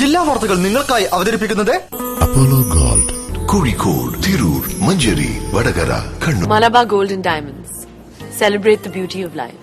ജില്ലാ വാർത്തകൾ നിങ്ങൾക്കായി അവതരിപ്പിക്കുന്നത് Apollo gold, Kozhikode, Tirur, Manjeri, Vadakara, Kannur. Malabar Gold and Diamonds. Celebrate the beauty of life.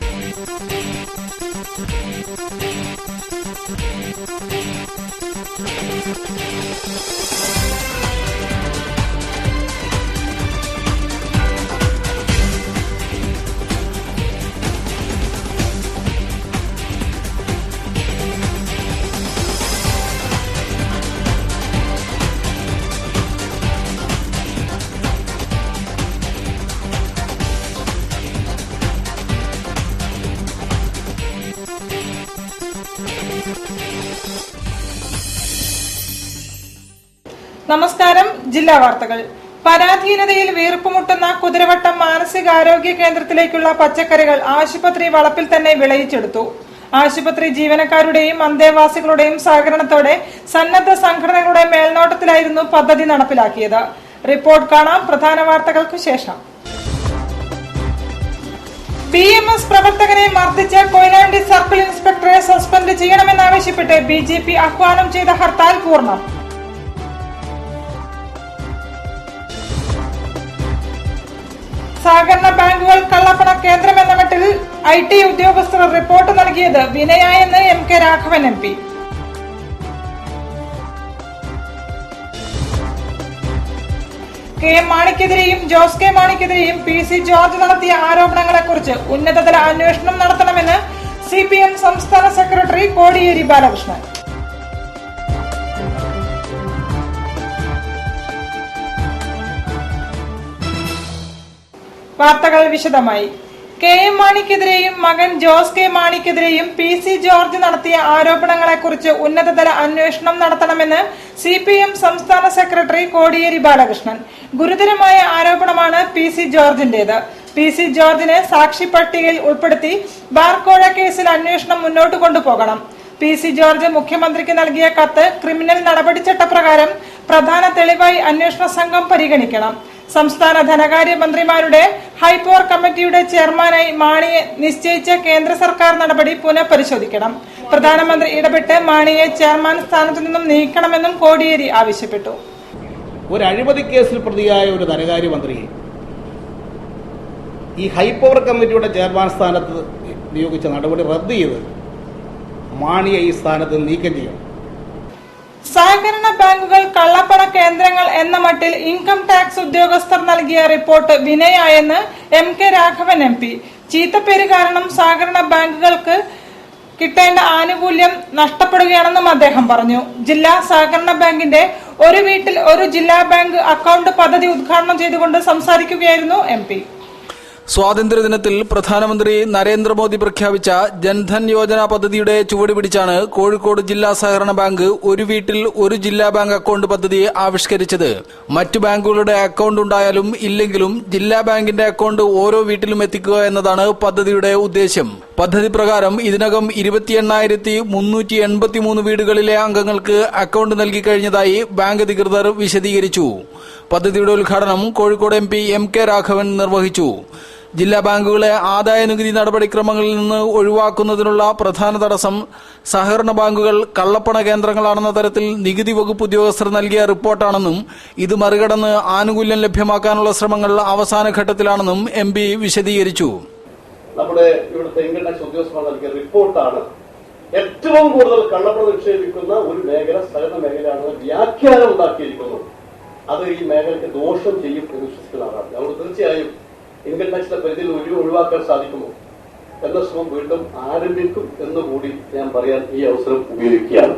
നമസ്കാരം. ജില്ലാ വാർത്തകൾ. പരാധീനതയിൽ വീർപ്പുമുട്ടുന്ന കുതിരവട്ടം മാനസികാരോഗ്യ കേന്ദ്രത്തിലേക്കുള്ള പച്ചക്കറികൾ ആശുപത്രി വളപ്പിൽ തന്നെ വിളയിച്ചെടുത്തു. ആശുപത്രി ജീവനക്കാരുടെയും അന്തേവാസികളുടെയും സഹകരണത്തോടെ സന്നദ്ധ സംഘടനകളുടെ മേൽനോട്ടത്തിലായിരുന്നു പദ്ധതി നടപ്പിലാക്കിയത്. റിപ്പോർട്ട് കാണാം പ്രധാന വാർത്തകൾക്കു ശേഷം. BMS പ്രവർത്തകനെ മർദ്ദിച്ച കൊയിലാണ്ടി സർക്കിൾ ഇൻസ്പെക്ടറെ സസ്പെൻഡ് ചെയ്യണമെന്നാവശ്യപ്പെട്ട് BJP ആഹ്വാനം ചെയ്ത ഹർത്താൽ പൂർണ്ണം. സഹകരണ ബാങ്കുകൾ കള്ളപ്പണ കേന്ദ്രമെന്ന മട്ടിൽ IT ഉദ്യോഗസ്ഥർ റിപ്പോർട്ട് നൽകിയത് വിനയായെന്ന് MK രാഘവൻ MP. KM മാണിക്കെതിരെയും ജോസ് കെ മാണിക്കെതിരെയും PC ജോർജ് നടത്തിയ ആരോപണങ്ങളെക്കുറിച്ച് ഉന്നതതല അന്വേഷണം നടത്തണമെന്ന് CPM സംസ്ഥാന സെക്രട്ടറി കോടിയേരി ബാലകൃഷ്ണൻ. വാർത്തകൾ വിശദമായി. KM മാണിക്കെതിരെയും മകൻ ജോസ് കെ മാണിക്കെതിരെയും PC ജോർജ് നടത്തിയ ആരോപണങ്ങളെക്കുറിച്ച് ഉന്നതതല അന്വേഷണം നടത്തണമെന്ന് CPM സംസ്ഥാന സെക്രട്ടറി കോടിയേരി ബാലകൃഷ്ണൻ. ഗുരുതരമായ ആരോപണമാണ് PC ജോർജിന്റേത്. PC ജോർജിനെ സാക്ഷി പട്ടികയിൽ ഉൾപ്പെടുത്തി ബാർക്കോഴ കേസിൽ അന്വേഷണം മുന്നോട്ട് കൊണ്ടുപോകണം. PC ജോർജ് മുഖ്യമന്ത്രിക്ക് നൽകിയ കത്ത് ക്രിമിനൽ നടപടിച്ചട്ടപ്രകാരം പ്രധാന തെളിവായി അന്വേഷണ സംഘം പരിഗണിക്കണം. സംസ്ഥാന ധനകാര്യ മന്ത്രിമാരുടെ ഹൈപ്പവർ കമ്മിറ്റിയുടെ ചെയർമാനായി മാണിയെ നിശ്ചയിച്ച കേന്ദ്ര സർക്കാർ നടപടി പുനഃപരിശോധിക്കണം. പ്രധാനമന്ത്രി ഇടപെട്ട് മാണിയെ ചെയർമാൻ സ്ഥാനത്തു നിന്നും നീക്കണമെന്നും കോടിയേരി ആവശ്യപ്പെട്ടു. ഒരു അഴിമതി കേസിൽ പ്രതിയായ ഒരു ധനകാര്യമന്ത്രിയെ ഈ ഹൈപ്പവർ കമ്മിറ്റിയുടെ ചെയർമാൻ സ്ഥാനത്ത് നിയോഗിച്ച നടപടി റദ്ദ് ചെയ്ത് മാണിയെ ഈ സ്ഥാനത്ത് നീക്കം ചെയ്യണം. സഹകരണ ബാങ്കുകൾ കള്ളപ്പണ കേന്ദ്രങ്ങൾ എന്ന മട്ടിൽ ഇൻകം ടാക്സ് ഉദ്യോഗസ്ഥർ നൽകിയ റിപ്പോർട്ട് വിനയായെന്ന് MK രാഘവൻ MP. ചീത്തപ്പേര് കാരണം സഹകരണ ബാങ്കുകൾക്ക് കിട്ടേണ്ട ആനുകൂല്യം നഷ്ടപ്പെടുകയാണെന്നും അദ്ദേഹം പറഞ്ഞു. ജില്ലാ സഹകരണ ബാങ്കിന്റെ ഒരു വീട്ടിൽ ഒരു ജില്ലാ ബാങ്ക് അക്കൗണ്ട് പദ്ധതി ഉദ്ഘാടനം ചെയ്തുകൊണ്ട് സംസാരിക്കുകയായിരുന്നു MP. സ്വാതന്ത്ര്യദിനത്തിൽ പ്രധാനമന്ത്രി നരേന്ദ്രമോദി പ്രഖ്യാപിച്ച ജൻധൻ യോജന പദ്ധതിയുടെ ചുവട് പിടിച്ചാണ് കോഴിക്കോട് ജില്ലാ സഹകരണ ബാങ്ക് ഒരു വീട്ടിൽ ഒരു ജില്ലാ ബാങ്ക് അക്കൗണ്ട് പദ്ധതി ആവിഷ്കരിച്ചത്. മറ്റു ബാങ്കുകളുടെ അക്കൗണ്ട് ഉണ്ടായാലും ഇല്ലെങ്കിലും ജില്ലാ ബാങ്കിന്റെ അക്കൗണ്ട് ഓരോ വീട്ടിലും എത്തിക്കുക എന്നതാണ് പദ്ധതിയുടെ ഉദ്ദേശ്യം. പദ്ധതി പ്രകാരം ഇതിനകം 28,383 വീടുകളിലെ അംഗങ്ങൾക്ക് അക്കൗണ്ട് നൽകി കഴിഞ്ഞതായി ബാങ്ക് അധികൃതർ വിശദീകരിച്ചു. പദ്ധതിയുടെ ഉദ്ഘാടനം കോഴിക്കോട് MP MK രാഘവൻ നിർവഹിച്ചു. ജില്ലാ ബാങ്കുകളെ ആദായ നികുതി നടപടിക്രമങ്ങളിൽ നിന്ന് ഒഴിവാക്കുന്നതിനുള്ള പ്രധാന തടസ്സം സഹകരണ ബാങ്കുകൾ കള്ളപ്പണ കേന്ദ്രങ്ങളാണെന്ന തരത്തിൽ നികുതി വകുപ്പ് ഉദ്യോഗസ്ഥർ നൽകിയ റിപ്പോർട്ടാണെന്നും ഇത് മറികടന്ന് ആനുകൂല്യം ലഭ്യമാക്കാനുള്ള ശ്രമങ്ങൾ അവസാന ഘട്ടത്തിലാണെന്നും MP വിശദീകരിച്ചു. നമ്മുടെ ഇവിടുത്തെ ഇൻകം ടാക്സ് ഉദ്യോഗസ്ഥർ നൽകിയ റിപ്പോർട്ടാണ് ഏറ്റവും കൂടുതൽ കള്ളപ്പണം നിക്ഷേപിക്കുന്ന ഒരു മേഖല സഹകരണ മേഖലയാണെന്ന് വ്യാഖ്യാനം ഉണ്ടാക്കിയിരിക്കുന്നു. അത് ഈ മേഖലയ്ക്ക് ദോഷം ചെയ്യും എന്ന് വിശ്വസിക്കുന്ന ആളാണ്. നമ്മൾ തീർച്ചയായും ഇൻകം ടാക്സിന്റെ പരിധിയിൽ ഒഴിവാക്കാൻ സാധിക്കുമോ എന്ന ശ്രമം വീണ്ടും ആരംഭിക്കും എന്നുകൂടി ഞാൻ പറയാൻ ഈ അവസരം ഉപയോഗിക്കുകയാണ്.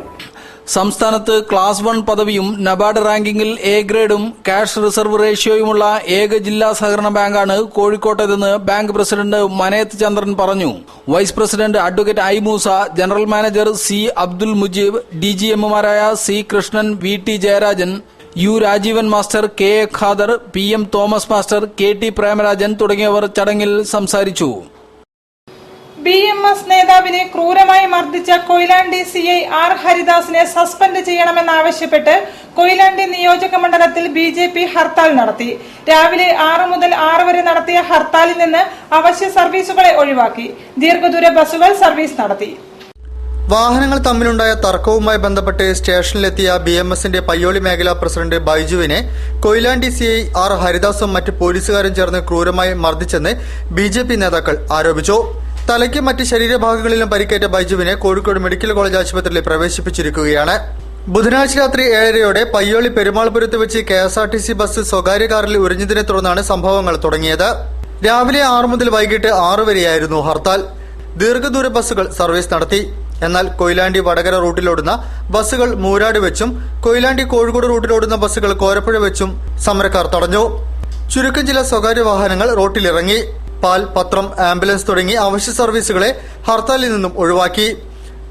സംസ്ഥാനത്ത് ക്ലാസ് 1 പദവിയും നബാർഡ് റാങ്കിങ്ങിൽ A ഗ്രേഡും ക്യാഷ് റിസർവ് റേഷ്യോയുമുള്ള ഏക ജില്ലാ സഹകരണ ബാങ്കാണ് കോഴിക്കോട്ടേതെന്ന് ബാങ്ക് പ്രസിഡന്റ് മനേത്ത് ചന്ദ്രൻ പറഞ്ഞു. Vice president advocate I Moosa, general manager C Abdul Mujeeb, DGMമാരായ C Krishnan, VT Jayarajan, U Rajeevan master, K Khader, PM Thomas master, KT Premarajan തുടങ്ങിയവർ ചടങ്ങിൽ സംസാരിച്ചു. BMS നേതാവിനെ ക്രൂരമായി മർദ്ദിച്ച കൊയിലാണ്ടി CI R ഹരിദാസിനെ സസ്പെൻഡ് ചെയ്യണമെന്നാവശ്യപ്പെട്ട് കൊയിലാണ്ടി നിയോജക മണ്ഡലത്തിൽ BJP ഹർത്താൽ നടത്തി. രാവിലെ 6 മുതൽ 6 വരെ നടത്തിയ ഹർത്താലിൽ നിന്ന് അവശ്യ സർവീസുകളെ ഒഴിവാക്കി. ദീർഘദൂര ബസ്സുകൾ സർവീസ് നടത്തി. വാഹനങ്ങൾ തമ്മിലുണ്ടായ തർക്കവുമായി ബന്ധപ്പെട്ട് സ്റ്റേഷനിലെത്തിയ BMSന്റെ പയ്യോളി മേഖലാ പ്രസിഡന്റ് ബൈജുവിനെ കൊയിലാണ്ടി CI R ഹരിദാസും മറ്റ് പോലീസുകാരും ചേർന്ന് ക്രൂരമായി മർദ്ദിച്ചെന്ന് BJP നേതാക്കൾ ആരോപിച്ചു. തലയ്ക്കും മറ്റ് ശരീരഭാഗങ്ങളിലും പരിക്കേറ്റ ബൈജുവിനെ കോഴിക്കോട് മെഡിക്കൽ കോളേജ് ആശുപത്രിയിൽ പ്രവേശിപ്പിച്ചിരിക്കുകയാണ്. ബുധനാഴ്ച രാത്രി 7:30 പയ്യോളി പെരുമാൾപുരത്ത് വെച്ച് KSRTC ബസ് സ്വകാര്യ കാറിൽ ഉരഞ്ഞതിനെ തുടർന്നാണ് സംഭവങ്ങൾ തുടങ്ങിയത്. രാവിലെ 6 മുതൽ വൈകിട്ട് 6 വരെയായിരുന്നു ഹർത്താൽ. ദീർഘദൂര ബസ്സുകൾ സർവീസ് നടത്തി. എന്നാൽ കൊയിലാണ്ടി വടകര റൂട്ടിലോടുന്ന ബസ്സുകൾ മൂരാട് വെച്ചും കൊയിലാണ്ടി കോഴിക്കോട് റൂട്ടിലോടുന്ന ബസ്സുകൾ കോരപ്പുഴ വെച്ചും സമരക്കാർ തടഞ്ഞു. ചുരുക്കം ചില സ്വകാര്യ വാഹനങ്ങൾ റോട്ടിലിറങ്ങി. പാൽ, പത്രം, ആംബുലൻസ് തുടങ്ങി അവശ്യ സർവീസുകളെ ഹർത്താലിൽ നിന്നും ഒഴിവാക്കി.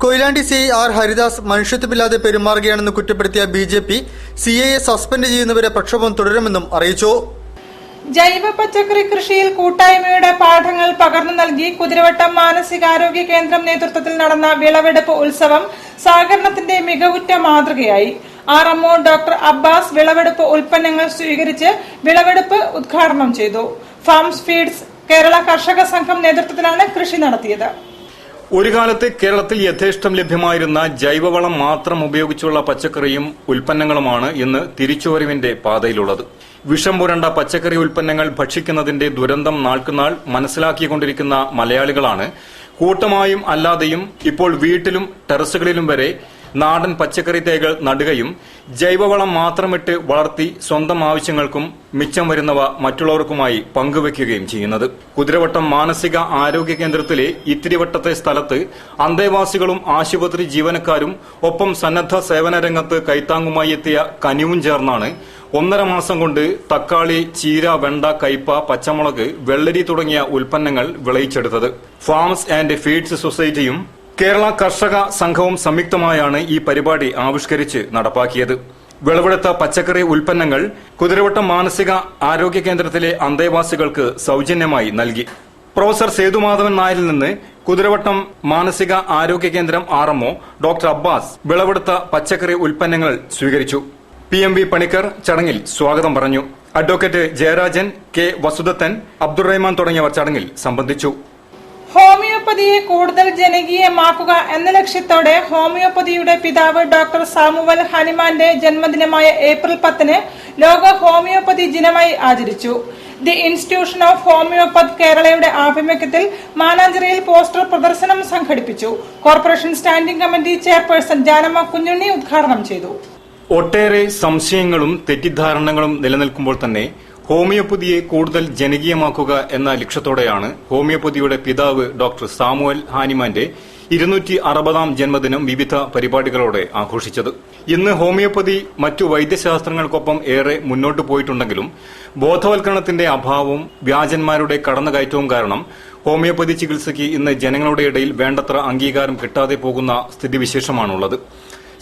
കൊയിലാണ്ടി CI R ഹരിദാസ് മനുഷ്യത്വമില്ലാതെ പെരുമാറുകയാണെന്ന് കുറ്റപ്പെടുത്തിയ BJP CIയെ സസ്പെൻഡ് ചെയ്യുന്നവരെ പ്രക്ഷോഭം തുടരുമെന്നും അറിയിച്ചു. ജൈവ പച്ചക്കറി കൃഷിയിൽ കൂട്ടായ്മയുടെ പാഠങ്ങൾ പകർന്നു നൽകി കുതിരവട്ടം മാനസികാരോഗ്യ കേന്ദ്രം നേതൃത്വത്തിൽ നടന്ന വിളവെടുപ്പ് ഉത്സവം സഹകരണത്തിന്റെ മികവുറ്റ മാതൃകയായി. RMO ഡോക്ടർ അബ്ബാസ് വിളവെടുപ്പ് ഉൽപ്പന്നങ്ങൾ സ്വീകരിച്ച് വിളവെടുപ്പ് ഉദ്ഘാടനം ചെയ്തു. ഫാംസ് ഫീഡ്സ് കേരള കർഷക സംഘം നേതൃത്വത്തിലാണ് കൃഷി നടത്തിയത്. ഒരു കാലത്ത് കേരളത്തിൽ യഥേഷ്ടം ലഭ്യമായിരുന്ന ജൈവവളം മാത്രം ഉപയോഗിച്ചുള്ള പച്ചക്കറിയും ഉൽപ്പന്നങ്ങളുമാണ് ഇന്ന് തിരിച്ചുവരവിന്റെ പാതയിലുള്ളത്. വിഷം പുരണ്ട പച്ചക്കറി ഉൽപ്പന്നങ്ങൾ ഭക്ഷിക്കുന്നതിന്റെ ദുരന്തം നാൾക്കുനാൾ മനസ്സിലാക്കിക്കൊണ്ടിരിക്കുന്ന മലയാളികളാണ് കൂട്ടമായും അല്ലാതെയും ഇപ്പോൾ വീട്ടിലും ടെറസുകളിലും വരെ നാടൻ പച്ചക്കറി തൈകൾ നടുകയും ജൈവവളം മാത്രമിട്ട് വളർത്തി സ്വന്തം ആവശ്യങ്ങൾക്കും മിച്ചം വരുന്നവ മറ്റുള്ളവർക്കുമായി പങ്കുവയ്ക്കുകയും ചെയ്യുന്നത്. കുതിരവട്ടം മാനസിക ആരോഗ്യ കേന്ദ്രത്തിലെ ഇത്തിരിവട്ടത്തെ സ്ഥലത്ത് അന്തേവാസികളും ആശുപത്രി ജീവനക്കാരും ഒപ്പം സന്നദ്ധ സേവന രംഗത്ത് കൈത്താങ്ങുമായി എത്തിയ കനിവും ചേർന്നാണ് 1.5 മാസം കൊണ്ട് തക്കാളി, ചീര, വെണ്ട, കയ്പ, പച്ചമുളക്, വെള്ളരി തുടങ്ങിയ ഉൽപ്പന്നങ്ങൾ വിളയിച്ചെടുത്തത്. ഫാംസ് ആൻഡ് ഫീഡ്സ് സൊസൈറ്റിയും കേരള കർഷക സംഘവും സംയുക്തമായാണ് ഈ പരിപാടി ആവിഷ്കരിച്ച് നടപ്പാക്കിയത്. വിളവെടുത്ത പച്ചക്കറി ഉൽപ്പന്നങ്ങൾ കുതിരവട്ടം മാനസിക ആരോഗ്യ കേന്ദ്രത്തിലെ അന്തേവാസികൾക്ക് സൌജന്യമായി നൽകി. പ്രൊഫസർ സേതുമാധവൻ നായരിൽ നിന്ന് കുതിരവട്ടം മാനസിക ആരോഗ്യ കേന്ദ്രം RMO ഡോക്ടർ അബ്ബാസ് വിളവെടുത്ത പച്ചക്കറി ഉൽപ്പന്നങ്ങൾ സ്വീകരിച്ചു. PMV പണിക്കർ ചടങ്ങിൽ സ്വാഗതം പറഞ്ഞു. അഡ്വക്കേറ്റ് ജയരാജൻ, K വസുദത്തൻ, അബ്ദുറഹ്മാൻ തുടങ്ങിയവർ ചടങ്ങിൽ സംബന്ധിച്ചു. ഹോമിയോപ്പതിയെ കൂടുതൽ ജനകീയമാക്കുക എന്ന ലക്ഷ്യത്തോടെ ഹോമിയോപ്പതിയുടെ പിതാവ് ഡോക്ടർ സാമുവൽ ഹനിമാന്റെ ജന്മദിനമായ ഏപ്രിൽ 10 ലോക ഹോമിയോപ്പതി ദിനമായി ആചരിച്ചു. ദി ഇൻസ്റ്റിറ്റ്യൂഷൻ ഓഫ് ഹോമിയോപ്പതി കേരളയുടെ ആഭിമുഖ്യത്തിൽ മാനാഞ്ചിറയിൽ പോസ്റ്റർ പ്രദർശനം സംഘടിപ്പിച്ചു. Corporation standing committee chairperson Janamma Kunjunni ഉദ്ഘാടനം ചെയ്തു. ഒട്ടേറെ സംശയങ്ങളും തെറ്റിദ്ധാരണകളും നിലനിൽക്കുമ്പോൾ തന്നെ ഹോമിയോപ്പതിയെ കൂടുതൽ ജനകീയമാക്കുക എന്ന ലക്ഷ്യത്തോടെയാണ് ഹോമിയോപ്പതിയുടെ പിതാവ് ഡോക്ടർ സാമുവൽ ഹാനിമാന്റെ 260ാം ജന്മദിനം വിവിധ പരിപാടികളോടെ ആഘോഷിച്ചത്. ഇന്ന് ഹോമിയോപ്പതി മറ്റു വൈദ്യശാസ്ത്രങ്ങൾക്കൊപ്പം ഏറെ മുന്നോട്ടു പോയിട്ടുണ്ടെങ്കിലും ബോധവൽക്കരണത്തിന്റെ അഭാവവും വ്യാജന്മാരുടെ കടന്നുകയറ്റവും കാരണം ഹോമിയോപ്പതി ചികിത്സയ്ക്ക് ഇന്ന് ജനങ്ങളുടെ ഇടയിൽ വേണ്ടത്ര അംഗീകാരം കിട്ടാതെ പോകുന്ന സ്ഥിതിവിശേഷമാണുള്ളത്.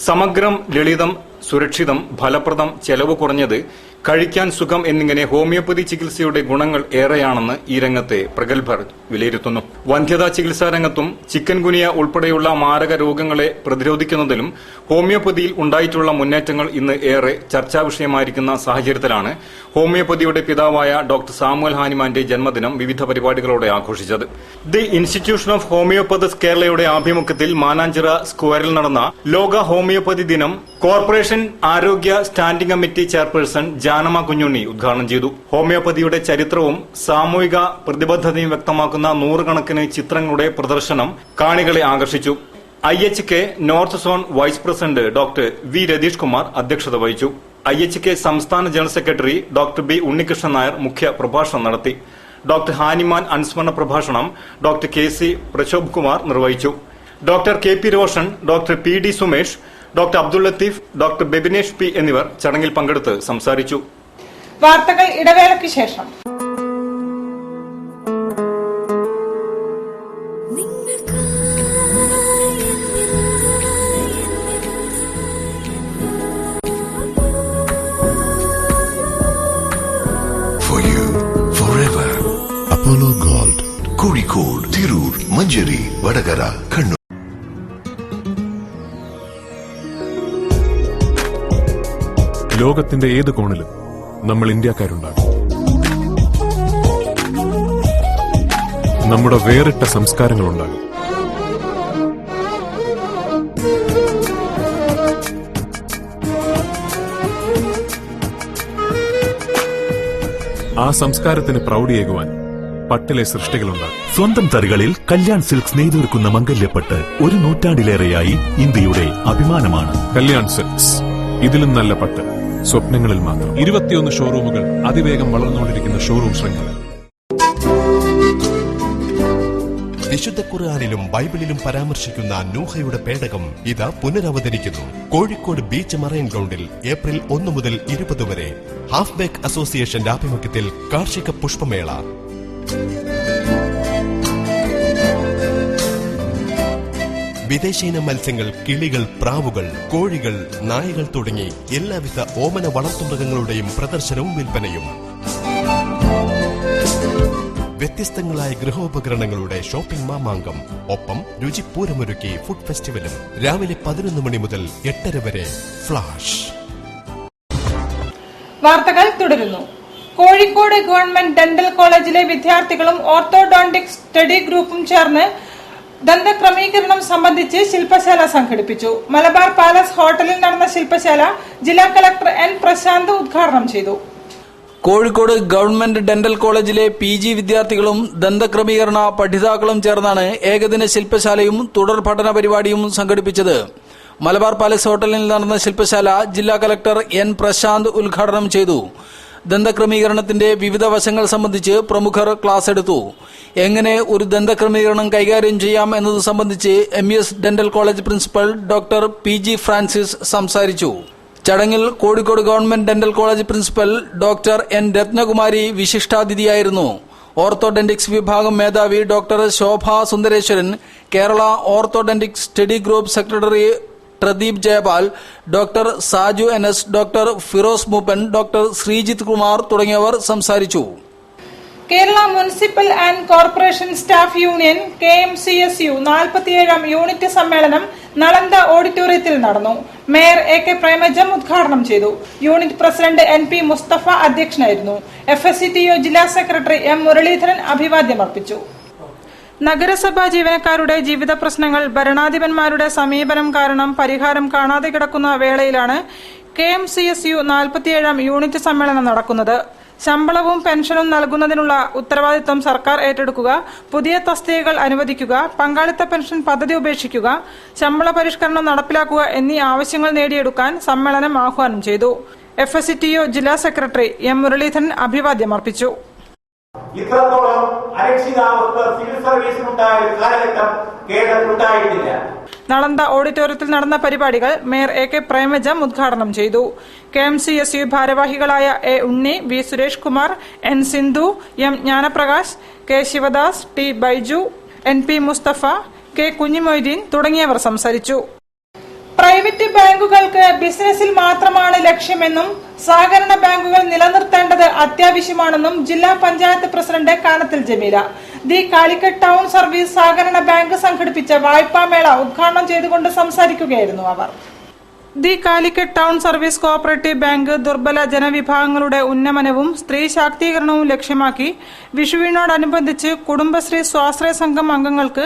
സമഗ്രം, ലളിതം, സുരക്ഷിതം, ഫലപ്രദം, ചെലവ് കുറഞ്ഞത്, കഴിക്കാൻ സുഖം എന്നിങ്ങനെ ഹോമിയോപ്പതി ചികിത്സയുടെ ഗുണങ്ങൾ ഏറെയാണെന്ന് ഈ രംഗത്തെ പ്രഗത്ഭർ വിലയിരുത്തുന്നു. വന്ധ്യതാ ചികിത്സാ രംഗത്തും ചിക്കൻ ഗുനിയ ഉൾപ്പെടെയുള്ള മാരക രോഗങ്ങളെ പ്രതിരോധിക്കുന്നതിലും ഹോമിയോപ്പതിയിൽ ഉണ്ടായിട്ടുള്ള മുന്നേറ്റങ്ങൾ ഇന്ന് ഏറെ ചർച്ചാ വിഷയമായിരിക്കുന്ന സാഹചര്യത്തിലാണ് ഹോമിയോപ്പതിയുടെ പിതാവായ ഡോക്ടർ സാമുവൽ ഹാനിമാന്റെ ജന്മദിനം വിവിധ പരിപാടികളോടെ ആഘോഷിച്ചത്. ദി ഇൻസ്റ്റിറ്റ്യൂഷൻ ഓഫ് ഹോമിയോപ്പതിസ് കേരളയുടെ ആഭിമുഖ്യത്തിൽ മാനാഞ്ചിറ സ്ക്വയറിൽ നടന്ന ലോക ഹോമിയോപ്പതി ദിനം കോർപ്പറേഷൻ ആരോഗ്യ standing committee chairperson Janamma Kunjunni ഉദ്ഘാടനം ചെയ്തു. ഹോമിയോപ്പതിയുടെ ചരിത്രവും സാമൂഹിക പ്രതിബദ്ധതയും വ്യക്തമാക്കുന്ന 100 കണക്കിന് ചിത്രങ്ങളുടെ പ്രദർശനം കാണികളെ ആകർഷിച്ചു. IHK north zone vice president doctor V Ratheesh Kumar അധ്യക്ഷത വഹിച്ചു. IHK സംസ്ഥാന general secretary doctor B Unnikrishnan Nair മുഖ്യ പ്രഭാഷണം നടത്തി. ഡോക്ടർ ഹാനിമാൻ അനുസ്മരണ പ്രഭാഷണം ഡോക്ടർ KC പ്രശോഭ് കുമാർ നിർവഹിച്ചു. Doctor KP Roshan, doctor PD Sumesh, doctor Abdul Latheef, doctor Bebinesh P എന്നിവർ ചടങ്ങിൽ പങ്കെടുത്ത് സംസാരിച്ചു. വാർത്തകൾ ഇടവേളയ്ക്ക് ശേഷം. For you, forever. Apollo Gold, Kozhikode, Tirur, Manjeri, Vadagara, Kannur. ലോകത്തിന്റെ ഏത് കോണിലും നമ്മൾ ഇന്ത്യക്കാരുണ്ടാകും. നമ്മുടെ വേറിട്ട സംസ്കാരങ്ങളുണ്ടാകും. ആ സംസ്കാരത്തിന് പ്രൗഢിയേകുവാൻ പട്ടിലെ സൃഷ്ടികളുണ്ടാകും. സ്വന്തം തറികളിൽ കല്യാൺ സിൽക്സ് നെയ്തൊരുക്കുന്ന മംഗല്യപ്പട്ട് 1 നൂറ്റാണ്ടിലേറെയായി ഇന്ത്യയുടെ അഭിമാനമാണ്. കല്യാൺ സിൽക്സ്, ഇതിലും നല്ല പട്ട് സ്വപ്നങ്ങളിൽ മാത്രം. 21 ഷോറൂമുകൾ, അതിവേഗം വളർന്നുകൊണ്ടിരിക്കുന്ന ഷോറൂം ശൃംഖല. വിശുദ്ധ ഖുർആനിലും ബൈബിളിലും പരാമർശിക്കുന്ന നൂഹയുടെ പേടകം ഇതാ പുനരവതരിക്കുന്നു. കോഴിക്കോട് ബീച്ച് മറൈൻ ഗ്രൗണ്ടിൽ ഏപ്രിൽ 1 മുതൽ 20 വരെ ഹാഫ് ബേക്ക് അസോസിയേഷന്റെ ആഭിമുഖ്യത്തിൽ കാർഷിക പുഷ്പമേള. വിദേശീന മത്സ്യങ്ങൾ, കിളികൾ, പ്രാവുകൾ, കോഴികൾ, നായകൾ തുടങ്ങി എല്ലാവിധ ഓമന വളർത്തുമൃഗങ്ങളുടെയും പ്രദർശനവും വിൽപ്പനയും. വ്യത്യസ്തങ്ങളായ ഗൃഹോപകരണങ്ങളുടെ ഷോപ്പിംഗ് മാമാങ്കം. ഒപ്പം രുചിപ്പൂരമൊരുക്കി ഫുഡ് ഫെസ്റ്റിവലും. രാവിലെ 11 മണി മുതൽ 8:30 വരെ. ഫ്ലാഷ് വാർത്തകൾ തുടരുന്നു. കോഴിക്കോട് ഗവൺമെന്റ് ഡെന്റൽ കോളേജിലെ വിദ്യാർത്ഥികളും ഓർത്തോഡോണ്ടിക് സ്റ്റഡി ഗ്രൂപ്പും ചേർന്ന് ദന്തക്രമീകരണം സംബന്ധിച്ച് ശില്പശാല സംഘടിപ്പിച്ചു. മലബാർ പാലസ് ഹോട്ടലിൽ നടന്ന ശില്പശാല ജില്ലാ കളക്ടർ എൻ പ്രശാന്ത് ഉദ്ഘാടനം ചെയ്തു. കോഴിക്കോട് ഗവൺമെന്റ് ഡെന്റൽ കോളേജിലെ PG വിദ്യാർത്ഥികളും ദന്തക്രമീകരണ പഠിതാക്കളും ചേർന്നാണ് ഏകദിന ശില്പശാലയും തുടർ പഠന പരിപാടിയും സംഘടിപ്പിച്ചത്. മലബാർ പാലസ് ഹോട്ടലിൽ നടന്ന ശില്പശാല ജില്ലാ കളക്ടർ എൻ പ്രശാന്ത് ഉദ്ഘാടനം ചെയ്തു. ദന്തക്രമീകരണത്തിന്റെ വിവിധ വശങ്ങൾ സംബന്ധിച്ച് പ്രമുഖർ ക്ലാസ് എടുത്തു. എങ്ങനെ ഒരു ദന്തക്രമീകരണം കൈകാര്യം ചെയ്യാം എന്നത് സംബന്ധിച്ച് MES dental college principal doctor PG Francis സംസാരിച്ചു. ചടങ്ങിൽ Kozhikode government dental college principal doctor N Ratnakumari വിശിഷ്ടാതിഥിയായിരുന്നു. ഓർത്തോഡെന്റിക്സ് വിഭാഗം മേധാവി doctor Shobha Sundareswaran, Kerala orthodontic study group secretary Pradeep Jayapal, doctor Saju NS, doctor Firoz Mooppan, doctor Sreejith Kumar തുടങ്ങിയവർ സംസാരിച്ചു. Kerala municipal and corporation staff union KMCSU 47ാം യൂണിറ്റ് സമ്മേളനം നളന്ദ ഓഡിറ്റോറിയത്തിൽ നടന്നു. മേയർ AK പ്രേമജം ഉദ്ഘാടനം ചെയ്തു. യൂണിറ്റ് പ്രസിഡന്റ് NP മുസ്തഫ അധ്യക്ഷനായിരുന്നു. FSCTO ജില്ലാ സെക്രട്ടറി M മുരളീധരൻ അഭിവാദ്യമർപ്പിച്ചു. നഗരസഭാ ജീവനക്കാരുടെ ജീവിത പ്രശ്നങ്ങൾ ഭരണാധിപന്മാരുടെ സമീപനം കാരണം പരിഹാരം കാണാതെ കിടക്കുന്ന വേളയിലാണ് KMCSU 47ാം യൂണിറ്റ് സമ്മേളനം നടക്കുന്നത്. ശമ്പളവും പെൻഷനും നൽകുന്നതിനുള്ള ഉത്തരവാദിത്വം സർക്കാർ ഏറ്റെടുക്കുക, പുതിയ തസ്തികകൾ അനുവദിക്കുക, പങ്കാളിത്ത പെൻഷൻ പദ്ധതി ഉപേക്ഷിക്കുക, ശമ്പള പരിഷ്കരണം നടപ്പിലാക്കുക എന്നീ ആവശ്യങ്ങൾ നേടിയെടുക്കാൻ സമ്മേളനം ആഹ്വാനം ചെയ്തു. FSCTO ജില്ലാ സെക്രട്ടറി M മുരളീധരൻ അഭിവാദ്യമർപ്പിച്ചു. ഇത്രത്തോളം അരക്ഷിതാവസ്ഥ സിവിൽ സർവീസിനുണ്ടായ ഒരു കാലഘട്ടം കേരളത്തിലുണ്ടായിട്ടില്ല. നളന്ദ ഓഡിറ്റോറിയത്തിൽ നടന്ന പരിപാടികൾ മേയർ AK പ്രേമജം ഉദ്ഘാടനം ചെയ്തു. KMCSU ഭാരവാഹികളായ A Unni, V Suresh Kumar, N Sindhu, M Gnanaprakash, K Sivadas, T Baiju, NP Mustafa, K Kunhimoideen തുടങ്ങിയവർ സംസാരിച്ചു. പ്രൈവറ്റ് ബാങ്കുകൾക്ക് ബിസിനസിൽ മാത്രമാണ് ലക്ഷ്യമെന്നും സഹകരണ ബാങ്കുകൾ നിലനിർത്തേണ്ടത് അത്യാവശ്യമാണെന്നും ജില്ലാ panchayat president Kanathil Jameela the Calicut town service സഹകരണ ബാങ്ക് സംഘടിപ്പിച്ച വായ്പാമേള ഉദ്ഘാടനം ചെയ്തുകൊണ്ട് സംസാരിക്കുകയായിരുന്നു അവർ. The Calicut town service cooperative bank ദുർബല ജനവിഭാഗങ്ങളുടെ ഉന്നമനവും സ്ത്രീ ശാക്തീകരണവും ലക്ഷ്യമാക്കി വിഷുവിനോടനുബന്ധിച്ച് കുടുംബശ്രീ സ്വാശ്രയ സംഘം അംഗങ്ങൾക്ക്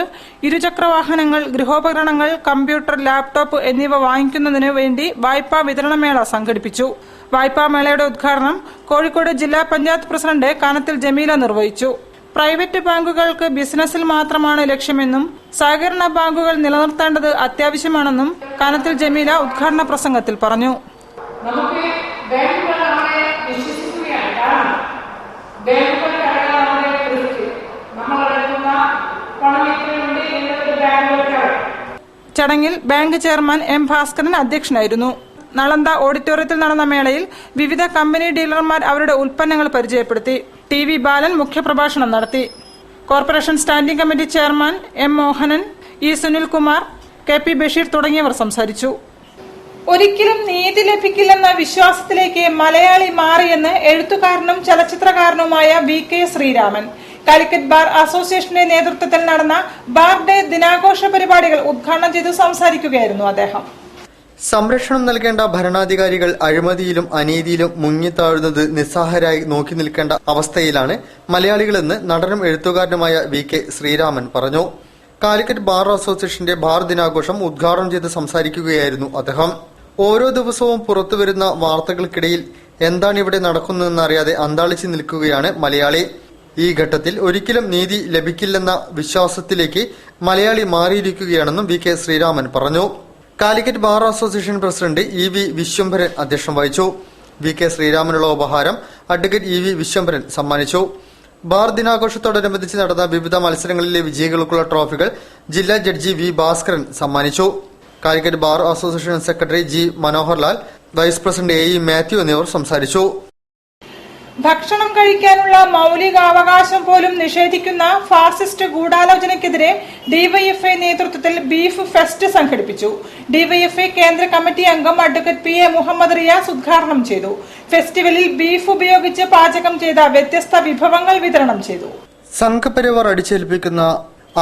ഇരുചക്രവാഹനങ്ങൾ, ഗൃഹോപകരണങ്ങൾ, കമ്പ്യൂട്ടർ, ലാപ്ടോപ്പ് എന്നിവ വാങ്ങിക്കുന്നതിനു വേണ്ടി വായ്പാ വിതരണമേള സംഘടിപ്പിച്ചു. വായ്പാമേളയുടെ ഉദ്ഘാടനം കോഴിക്കോട് ജില്ലാ പഞ്ചായത്ത് പ്രസിഡന്റ് കാനത്തിൽ ജമീല നിർവഹിച്ചു. പ്രൈവറ്റ് ബാങ്കുകൾക്ക് ബിസിനസിൽ മാത്രമാണ് ലക്ഷ്യമെന്നും സഹകരണ ബാങ്കുകൾ നിലനിർത്തേണ്ടത് അത്യാവശ്യമാണെന്നും കാനത്തിൽ ജമീല ഉദ്ഘാടന പ്രസംഗത്തിൽ പറഞ്ഞു. നമുക്ക് ബാങ്കുകളെ വിശ്വസിക്കുകയാണ്. കാരണം ബാങ്കുകൾക്കാണ് നമ്മുടെ റിസ്ക്. നമ്മളടക്കുന്ന പണം എത്രയുണ്ട് എന്നത് ബാങ്കുകൾക്കാണ്. ചടങ്ങിൽ ബാങ്ക് ചെയർമാൻ M ഭാസ്കരൻ അധ്യക്ഷനായിരുന്നു. നളന്ദ ഓഡിറ്റോറിയത്തിൽ നടന്ന മേളയിൽ വിവിധ കമ്പനി ഡീലർമാർ അവരുടെ ഉൽപ്പന്നങ്ങൾ പരിചയപ്പെടുത്തി. TV ബാലൻ മുഖ്യപ്രഭാഷണം നടത്തി. Corporation standing committee chairman M Mohanan, E Sunilkumar, KP Basheer തുടങ്ങിയവർ സംസാരിച്ചു. ഒരിക്കലും നീതി ലഭിക്കില്ലെന്ന വിശ്വാസത്തിലേക്ക് മലയാളി മാറിയെന്ന് എഴുത്തുകാരനും ചലച്ചിത്രകാരനുമായ VK ശ്രീരാമൻ കാലിക്കറ്റ് ബാർ അസോസിയേഷന്റെ നേതൃത്വത്തിൽ നടന്ന ബാർ ഡേ ദിനാഘോഷ പരിപാടികൾ ഉദ്ഘാടനം ചെയ്ത് സംസാരിക്കുകയായിരുന്നു അദ്ദേഹം. സംരക്ഷണം നൽകേണ്ട ഭരണാധികാരികൾ അഴിമതിയിലും അനീതിയിലും മുങ്ങിത്താഴുന്നത് നിസ്സഹായരായി നോക്കി നിൽക്കേണ്ട അവസ്ഥയിലാണ് മലയാളികളെന്ന് നടനും എഴുത്തുകാരനുമായ VK ശ്രീരാമൻ പറഞ്ഞു. കാലിക്കറ്റ് ബാർ അസോസിയേഷന്റെ ബാർ ദിനാഘോഷം ഉദ്ഘാടനം ചെയ്ത് സംസാരിക്കുകയായിരുന്നു അദ്ദേഹം. ഓരോ ദിവസവും പുറത്തുവരുന്ന വാർത്തകൾക്കിടയിൽ എന്താണ് ഇവിടെ നടക്കുന്നതെന്നറിയാതെ അന്താളിച്ചു നിൽക്കുകയാണ് മലയാളി. ഈ ഘട്ടത്തിൽ ഒരിക്കലും നീതി ലഭിക്കില്ലെന്ന വിശ്വാസത്തിലേക്ക് മലയാളി മാറിയിരിക്കുകയാണെന്നും വി കെ ശ്രീരാമൻ പറഞ്ഞു. Calicut bar association president E V Vishwambharan അധ്യക്ഷം വഹിച്ചു. വി കെ ശ്രീരാമനുള്ള ഉപഹാരം അഡ്വക്കേറ്റ് ഇ വി വിശ്വംഭരൻ സമ്മാനിച്ചു. ബാർ ദിനാഘോഷത്തോടനുബന്ധിച്ച് നടന്ന വിവിധ മത്സരങ്ങളിലെ വിജയികൾക്കുള്ള ട്രോഫികൾ ജില്ലാ ജഡ്ജി വി ഭാസ്കരൻ സമ്മാനിച്ചു. Calicut bar association secretary G Manoharlal, vice president A E Mathew എന്നിവർ സംസാരിച്ചു. ഭക്ഷണം കഴിക്കാനുള്ള മൌലികാവകാശം പോലും നിഷേധിക്കുന്ന ഫാസിസ്റ്റ് ഗൂഢാലോചനയ്ക്കെതിരെ ഡിവൈഎഫ്ഐ നേതൃത്വത്തിൽ ബീഫ് ഫെസ്റ്റ് സംഘടിപ്പിച്ചു. ഡിവൈഎഫ്ഐ കേന്ദ്ര കമ്മിറ്റി അംഗം advocate P A Muhammad Riyas ഉദ്ഘാടനം ചെയ്തു. ഫെസ്റ്റിവലിൽ ബീഫ് ഉപയോഗിച്ച് പാചകം ചെയ്ത വ്യത്യസ്ത വിഭവങ്ങൾ വിതരണം ചെയ്തു. സംഘപരിവാർ അടിച്ചേൽപ്പിക്കുന്ന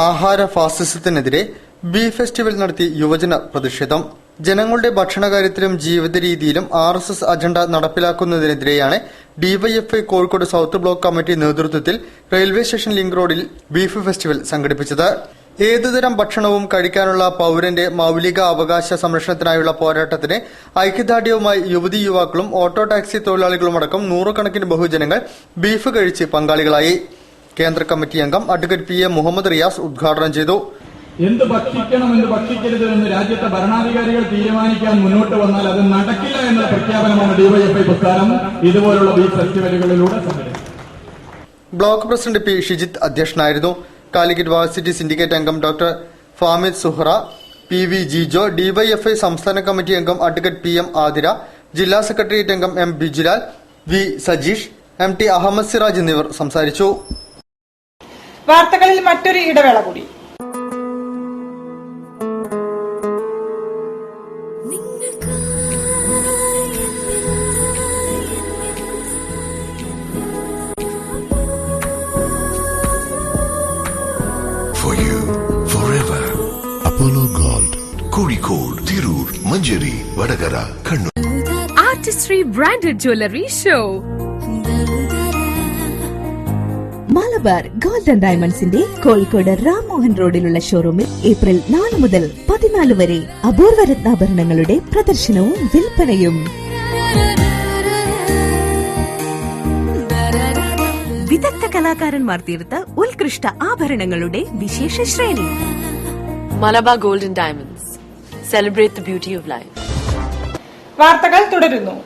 ആഹാര ഫാസിസത്തിനെതിരെ ബീഫ് ഫെസ്റ്റിവൽ നടത്തി യുവജന പ്രതിഷേധം. ജനങ്ങളുടെ ഭക്ഷണകാര്യത്തിലും ജീവിത രീതിയിലും RSS അജണ്ട നടപ്പിലാക്കുന്നതിനെതിരെയാണ് DYFI Kozhikode south block committee നേതൃത്വത്തിൽ റെയിൽവേ സ്റ്റേഷൻ ലിങ്ക് റോഡിൽ ബീഫ് ഫെസ്റ്റിവൽ സംഘടിപ്പിച്ചത്. ഏതുതരം ഭക്ഷണവും കഴിക്കാനുള്ള പൌരന്റെ മൌലിക അവകാശ സംരക്ഷണത്തിനായുള്ള പോരാട്ടത്തിന് ഐക്യദാർഢ്യവുമായി യുവതി യുവാക്കളും ഓട്ടോ ടാക്സി തൊഴിലാളികളുമടക്കം നൂറുകണക്കിന് ബഹുജനങ്ങൾ ബീഫ് കഴിച്ച് പങ്കാളികളായി. കേന്ദ്ര കമ്മിറ്റി അംഗം advocate P A Muhammad Riyas ഉദ്ഘാടനം ചെയ്തു. എന്ത് ഭക്ഷിക്കണം എന്ത് ഭക്ഷിക്കരുത് എന്ന് രാജ്യത്തെ ഭരണാധികാരികൾ തീരുമാനിക്കാൻ മുന്നോട്ട് വന്നാൽ അത് നടക്കില്ല എന്ന പ്രഖ്യാപനമാണ് ഡിവൈഎഫ്ഐ പ്രസ്ഥാനം ഇതുപോലുള്ള ബീഫ് ഫെസ്റ്റിവലുകളിലൂടെ സംഘടിപ്പിച്ചത്. ബ്ലോക്ക് പ്രസിഡന്റ് പി ഷിജിത്ത് അധ്യക്ഷനായിരുന്നു. കാലിക്കറ്റ് വാഴ്സിറ്റി സിൻഡിക്കേറ്റ് അംഗം doctor Famid Suhra, P V Jijo, DYFI സംസ്ഥാന കമ്മിറ്റി അംഗം അഡ്വക്കേറ്റ് പി എം ആതിര, ജില്ലാ സെക്രട്ടേറിയറ്റ് അംഗം M Bijulal, V Sajeesh, M T Ahammed Siraj എന്നിവർ സംസാരിച്ചു. വാർത്തകളിൽ മറ്റൊരു ഇടവേള കൂടി. For you, forever. Apollo Gold, Kozhikode, Tirur, Manjeri, Vadagara, Kannur. Artistry Branded Jewelry Show. Malabar gold and ഡയമണ്ട്സിന്റെ കോഴിക്കോട് രാംമോഹൻ റോഡിലുള്ള ഷോറൂമിൽ ഏപ്രിൽ 4 മുതൽ 14 വരെ അപൂർവ രത്നാഭരണങ്ങളുടെ പ്രദർശനവും വിൽപ്പനയും. വിദഗ്ധ കലാകാരന്മാർ തീർത്ത ഉത്കൃഷ്ട ആഭരണങ്ങളുടെ വിശേഷ ശ്രേണി. Malabar Gold and Diamonds. Celebrate the beauty of life. വാർത്തകൾ തുടരുന്നു.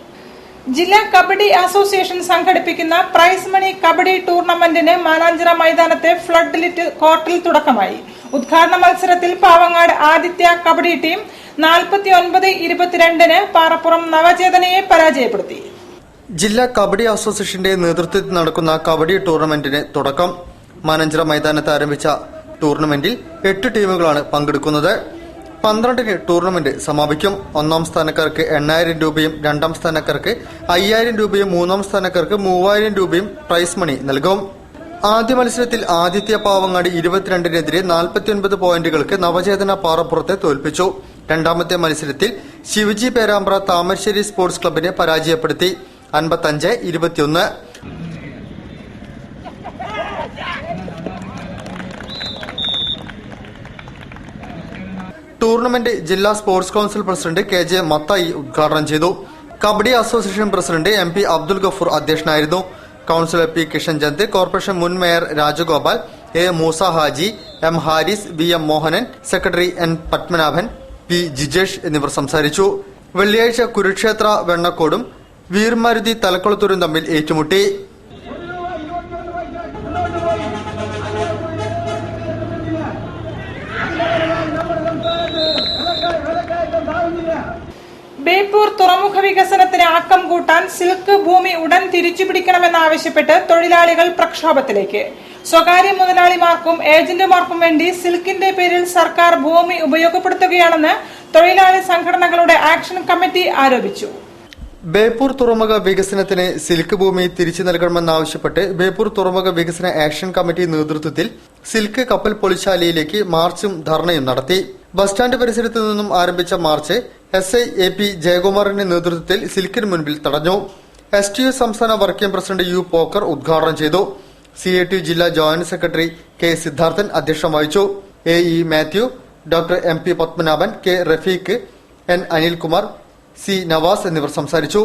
ജില്ലാ കബഡി അസോസിയേഷൻ സംഘടിപ്പിക്കുന്ന പ്രൈസ് മണി കബഡി ടൂർണമെന്റിന് മാനാഞ്ചിറ മൈതാനത്തെ ഫ്ലഡ് ലിറ്റ് കോർട്ടിൽ തുടക്കമായി. ഉദ്ഘാടന മത്സരത്തിൽ പാവങ്ങാട് ആദിത്യ കബഡി ടീം 49-22 പാറപ്പുറം നവചേതനയെ പരാജയപ്പെടുത്തി. ജില്ലാ കബഡി അസോസിയേഷന്റെ നേതൃത്വത്തിൽ നടക്കുന്ന കബഡി ടൂർണമെന്റിന് തുടക്കം. മാനാഞ്ചിറ മൈതാനത്ത് ആരംഭിച്ച ടൂർണമെന്റിൽ 8 ടീമുകളാണ് പങ്കെടുക്കുന്നത്. 12-ന് ടൂർണമെന്റ് സമാപിക്കും. 1ാം സ്ഥാനക്കാർക്ക് 8,000 രൂപയും 2ാം സ്ഥാനക്കാർക്ക് 5,000 രൂപയും 3ാം സ്ഥാനക്കാർക്ക് 3,000 രൂപയും പ്രൈസ് മണി നൽകും. ആദ്യ മത്സരത്തിൽ ആദിത്യ പാവങ്ങാടി 22-നെതിരെ 49 പോയിന്റുകൾക്ക് നവചേതന പാറപ്പുറത്തെ തോൽപ്പിച്ചു. രണ്ടാമത്തെ മത്സരത്തിൽ ശിവജി പേരാമ്പ്ര താമരശ്ശേരി സ്പോർട്സ് ക്ലബിനെ പരാജയപ്പെടുത്തി 55-21. ടൂർണമെന്റ് ജില്ലാ sports council president K J Mathai ഉദ്ഘാടനം ചെയ്തു. Kabaddi association president M P Abdul Gafoor അധ്യക്ഷനായിരുന്നു. കൌൺസിലർ പി കിഷൻചന്ദ്, കോർപ്പറേഷൻ മുൻ mayor Rajagopal, A Moosa Haji, M Haris, V M Mohanan, secretary N Padmanabhan, P Jijesh എന്നിവർ സംസാരിച്ചു. വെള്ളിയാഴ്ച കുരുക്ഷേത്ര വെണ്ണക്കോടും വീർമാരുതി തലക്കുളത്തൂരും തമ്മിൽ ഏറ്റുമുട്ടി. ബേപ്പൂർ തുറമുഖ വികസനത്തിന് ആക്കം കൂട്ടാൻ സിൽക്ക് ഭൂമി ഉടൻ തിരിച്ചുപിടിക്കണമെന്നാവശ്യപ്പെട്ട് തൊഴിലാളികൾ പ്രക്ഷോഭത്തിലേക്ക്. സ്വകാര്യ മുതലാളിമാർക്കും ഏജന്റുമാർക്കും വേണ്ടി സിൽക്കിന്റെ പേരിൽ സർക്കാർ ഭൂമി ഉപയോഗപ്പെടുത്തുകയാണെന്ന് തൊഴിലാളി സംഘടനകളുടെ ആക്ഷൻ കമ്മിറ്റി ആരോപിച്ചു. ബേപ്പൂർ തുറമുഖ വികസനത്തിന് സിൽക്ക് ഭൂമി തിരിച്ചു നൽകണമെന്നാവശ്യപ്പെട്ട് ബേപ്പൂർ തുറമുഖ വികസന ആക്ഷൻ കമ്മിറ്റി നേതൃത്വത്തിൽ സിൽക്ക് കപ്പൽ പൊളിശാലയിലേക്ക് മാർച്ചും ധർണയും നടത്തി. ബസ് സ്റ്റാൻഡ് പരിസരത്തു നിന്നും ആരംഭിച്ച മാർച്ച് SI AP ജയകുമാറിന്റെ നേതൃത്വത്തിൽ സിൽക്കിന് മുൻപിൽ തടഞ്ഞു. STU സംസ്ഥാന വർക്കിംഗ് പ്രസിഡന്റ് യു പോക്കർ ഉദ്ഘാടനം ചെയ്തു. CATU ജില്ലാ ജോയിന്റ് സെക്രട്ടറി K സിദ്ധാർത്ഥൻ അധ്യക്ഷം വഹിച്ചു. AE Mathew, doctor MP Padmanabhan, K Rafeeq, N Anilkumar, C Navas എന്നിവർ സംസാരിച്ചു.